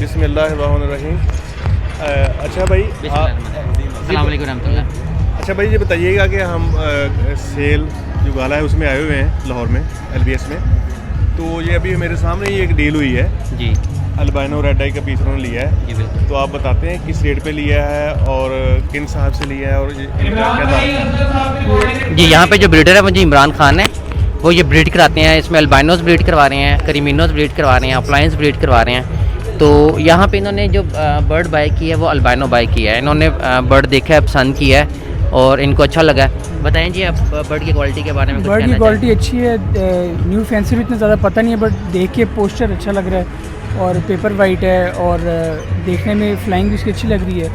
बिस्मिल्लाहिर्रहमानिर्रहीम। अच्छा भाई, अस्सलाम वालेकुम रहमतुल्लाह। अच्छा भाई ये बताइएगा कि हम सेल जो गाला है उसमें आए हुए हैं लाहौर में LBS में। तो ये अभी मेरे सामने ही एक डील हुई है जी अल्बाइनो रेड आई का पीस उन्होंने लिया है। जी बिल्कुल। तो आप बताते हैं किस रेट पे लिया है और किन साहब से लिया है और इनका क्या दाम है? जी यहाँ पे जो ब्रीडर है वो जी इमरान खान है। वो ये ब्रीड कराते हैं, इसमें अल्बाइनोस ब्रीड करवा रहे हैं, करीमिनोस ब्रीड करवा रहे हैं, अप्लायंस ब्रीड करवा रहे हैं। तो यहाँ पे इन्होंने जो बर्ड बाय की है वो अल्बाइनो बाय की है। इन्होंने बर्ड देखा है, पसंद किया है और इनको अच्छा लगा है। बताएं जी आप बर्ड की क्वालिटी के बारे में कुछ बर्ड की कहना क्वालिटी अच्छी है। न्यू फैंसी भी इतना ज़्यादा पता नहीं है, बट देख के पोस्चर अच्छा लग रहा है और पेपर वाइट है और देखने में फ्लाइंग भी उसकी अच्छी लग रही है।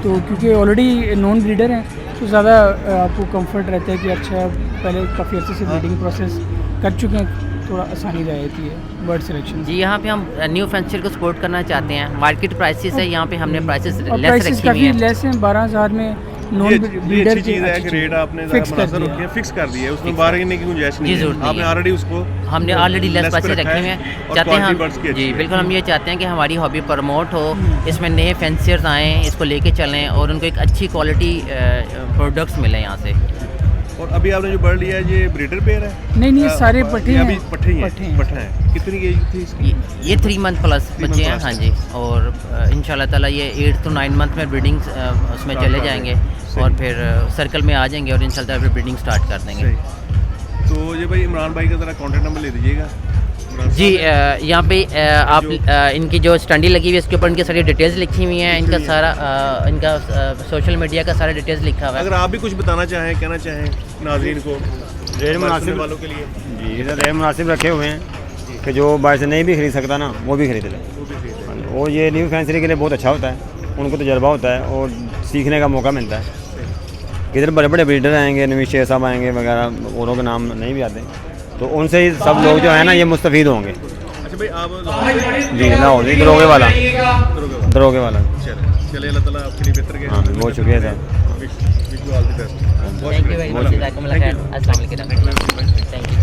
तो क्योंकि ऑलरेडी नॉन ब्रीडर हैं तो ज़्यादा आपको कंफर्ट रहता है कि अच्छा पहले काफ़ी अच्छे से ब्रीडिंग प्रोसेस कर चुके हैं, थोड़ा आसानी रहती है बर्ड सिलेक्शन। जी यहाँ पे हम न्यू फेंसियर को सपोर्ट करना चाहते हैं। मार्केट प्राइसेस है, यहाँ पे हमने प्राइसेस लेस प्राइसेस रखी हुई काफ़ी हैं। लेस हैं, 12,000 में नॉन ये ब्रीडर अच्छी चीज़ है कि रेट आपने मुनासिब रखी है, फिक्स कर दी है, उसमें बार्गेनिंग की गुंजाइश नहीं है। आपने ऑलरेडी उसको हमने ऑलरेडी लेस प्राइसेस रखे हुए हैं। चाहते हैं हम जी जी बिल्कुल, हम ये चाहते हैं कि हमारी हॉबी प्रमोट हो, इसमें नए फैंसियर्स आएँ, इसको लेके चलें और उनको एक अच्छी क्वालिटी प्रोडक्ट्स मिलें यहाँ से। और अभी आपने जो बर्ड लिया है ये ब्रीडर पेयर है? नहीं सारे पट्टे हैं। अभी पट्टे हैं। पट्टे हैं। कितनी एज थी इसकी? ये 3 मंथ प्लस बच्चे हैं। हाँ जी, और इंशाल्लाह ताला ये 8 to 9 मंथ में ब्रीडिंग उसमें चले जाएंगे और फिर सर्कल में आ जाएंगे और इंशाल्लाह फिर ब्रीडिंग स्टार्ट कर देंगे। तो ये भाई इमरान भाई का ज़रा कॉन्टैक्ट नंबर ले दीजिएगा। जी यहाँ पे आप इनकी जो स्टंडी लगी हुई है इसके ऊपर इनकी सारी डिटेल्स लिखी हुई हैं। इनका सारा इनका सोशल मीडिया का सारा डिटेल्स लिखा हुआ है। अगर आप भी कुछ बताना चाहें, कहना चाहें नाज़रीन को, रेट मुनासिब वालों के लिए जी, इधर रेट मुनासिब रखे हुए हैं कि जो बाहर से नहीं भी खरीद सकता ना वो भी खरीद ले। और ये न्यू फैंसरी के लिए बहुत अच्छा होता है, उनको तजर्बा होता है और सीखने का मौका मिलता है। इधर बड़े बड़े ब्रीडर आएंगे, नवीद शेख साहब आएंगे वगैरह, औरों के नाम नहीं भी आते, तो उनसे ही सब लोग जो है ना ये मुस्तफ़ीद होंगे। अच्छा भाई आप जी लाहौर जी, दरोगे वाला चले अल्लाह ताला आपके लिए बेहतर हाँ बहुत शुक्रिया सर। Thank you.